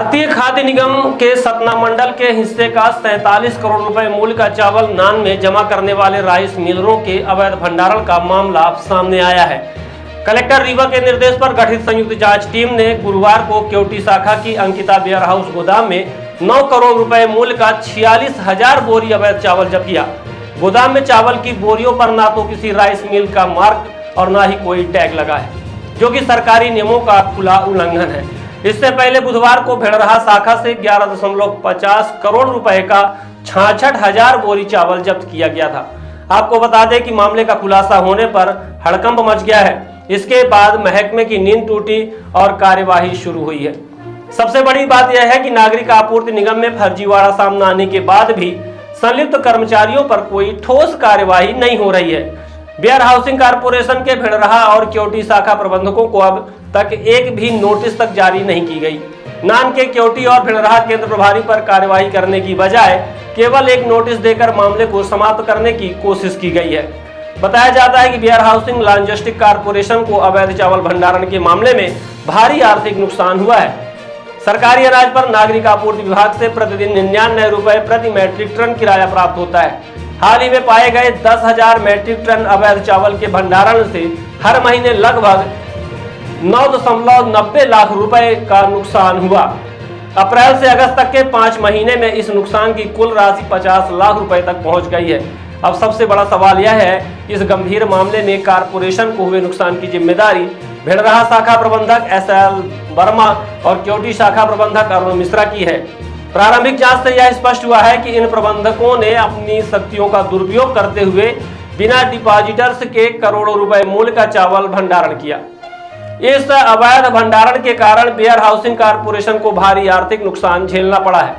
भारतीय खाद्य निगम के सतना मंडल के हिस्से का 47 करोड़ रुपए मूल्य का चावल नान में जमा करने वाले राइस मिलरों के अवैध भंडारण का मामला सामने आया है। कलेक्टर रीवा के निर्देश पर गठित संयुक्त जांच टीम ने गुरुवार को केवटी शाखा की अंकिता वेयर हाउस गोदाम में 9 करोड़ रुपए मूल्य का 46,000 बोरी अवैध चावल जब्त किया। गोदाम में चावल की बोरियों पर ना तो किसी राइस मिल का मार्क और ना ही कोई टैग लगा है, जो कि सरकारी नियमों का खुला उल्लंघन है। इससे पहले बुधवार को भेड़रहा शाखा से 11.50 करोड़ रुपए का 66,000 बोरी चावल जब्त किया गया था। आपको बता दें कि मामले का खुलासा होने पर हड़कंप मच गया है। इसके बाद महकमे की नींद टूटी और कार्यवाही शुरू हुई है। सबसे बड़ी बात यह है कि नागरिक आपूर्ति निगम में फर्जीवाड़ा सामने आने के बाद भी संलिप्त कर्मचारियों पर कोई ठोस कार्यवाही नहीं हो रही है। वेयर हाउसिंग कारपोरेशन के भेड़रहा और केवटी शाखा प्रबंधकों को अब तक एक भी नोटिस तक जारी नहीं की गई। नान के केवटी और भेड़रहा केंद्र प्रभारी पर कार्यवाही करने की बजाय केवल एक नोटिस देकर मामले को समाप्त करने की कोशिश की गई है। बताया जाता है कि वेयर हाउसिंग लॉजिस्टिक कारपोरेशन को अवैध चावल भंडारण के मामले में भारी आर्थिक नुकसान हुआ है। सरकारी अनाज पर नागरिक आपूर्ति विभाग से प्रतिदिन 99 रुपए प्रति मैट्रिक टन किराया प्राप्त होता है। हाल ही में पाए गए 10,000 मैट्रिक टन अवैध चावल के भंडारण से हर महीने लगभग 9.90 लाख रुपए का नुकसान हुआ। अप्रैल से अगस्त तक के 5 महीने में इस नुकसान की कुल राशि 50 लाख रुपए तक पहुंच गई है। अब सबसे बड़ा सवाल यह है कि इस गंभीर मामले में कारपोरेशन को हुए नुकसान की जिम्मेदारी भेड़रहा शाखा प्रबंधक SL वर्मा और केवटी शाखा प्रबंधक अरुण मिश्रा की है। प्रारंभिक जांच से यह स्पष्ट हुआ है कि इन प्रबंधकों ने अपनी शक्तियों का दुरुपयोग करते हुए बिना डिपॉजिटर्स के करोड़ों रुपए मूल्य का चावल भंडारण किया। इस अवैध भंडारण के कारण वेयर हाउसिंग कारपोरेशन को भारी आर्थिक नुकसान झेलना पड़ा है।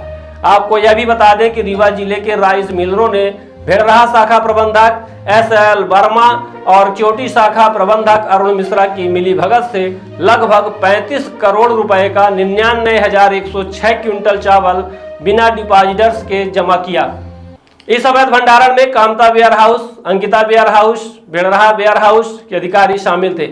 आपको यह भी बता दें कि रीवा जिले के राइस मिलरों ने भेड़रहा शाखा प्रबंधक SL वर्मा और केवटी शाखा प्रबंधक अरुण मिश्रा की मिलीभगत से लगभग 35 करोड़ रुपए का 99,106 क्विंटल चावल बिना डिपॉजिटर्स के जमा किया। इस अवैध भंडारण में Kamta warehouse, Ankita warehouse, Bhedraha warehouse के अधिकारी शामिल थे।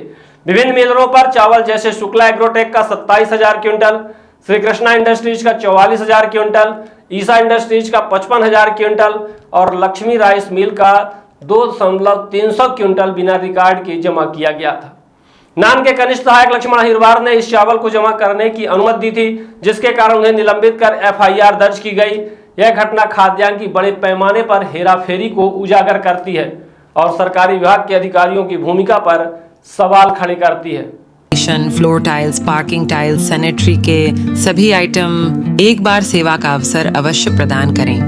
विभिन्न मिलरों पर चावल जैसे शुक्ला एग्रोटेक का 27,000 क्विंटल, श्री कृष्णा इंडस्ट्रीज का 44,000 क्विंटल, ईसा इंडस्ट्रीज का 55,000 क्विंटल और लक्ष्मी राइस मिल का 2.3 क्विंटल बिना रिकॉर्ड के जमा किया गया था। नान के कनिष्ठ सहायक लक्ष्मण हिरवार ने इस चावल को जमा करने की अनुमति दी थी, जिसके कारण उन्हें निलंबित कर FIR दर्ज की गई। यह घटना खाद्यान्न की बड़े पैमाने पर हेराफेरी को उजागर करती है और सरकारी विभाग के अधिकारियों की भूमिका पर सवाल खड़े करती है। Floor tiles, parking tiles, sanitary के सभी आइटम एक बार सेवा का अवसर अवश्य प्रदान करें।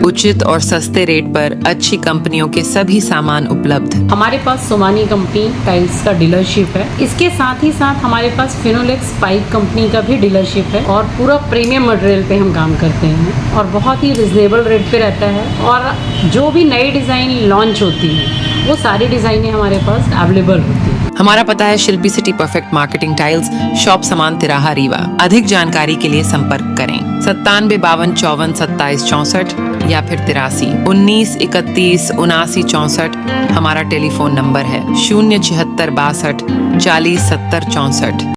उचित और सस्ते रेट पर अच्छी कंपनियों के सभी सामान उपलब्ध। हमारे पास सोमानी कंपनी टाइल्स का डीलरशिप है। इसके साथ ही साथ हमारे पास फिनोलेक्स पाइप कंपनी का भी डीलरशिप है और पूरा प्रीमियम मटेरियल पे हम काम करते हैं और बहुत ही रिजनेबल रेट पे रहता है। और जो भी नई डिज़ाइन लॉन्च होती है वो सारी डिज़ाइनें हमारे पास अवेलेबल होती है। हमारा पता है Shilpi city perfect marketing tiles, shop Saman तिराहा रीवा। अधिक जानकारी के लिए संपर्क करें 97 52 54 27 64 या फिर 83 19 31 79 64। हमारा टेलीफोन नंबर है 076 62 40 70 64।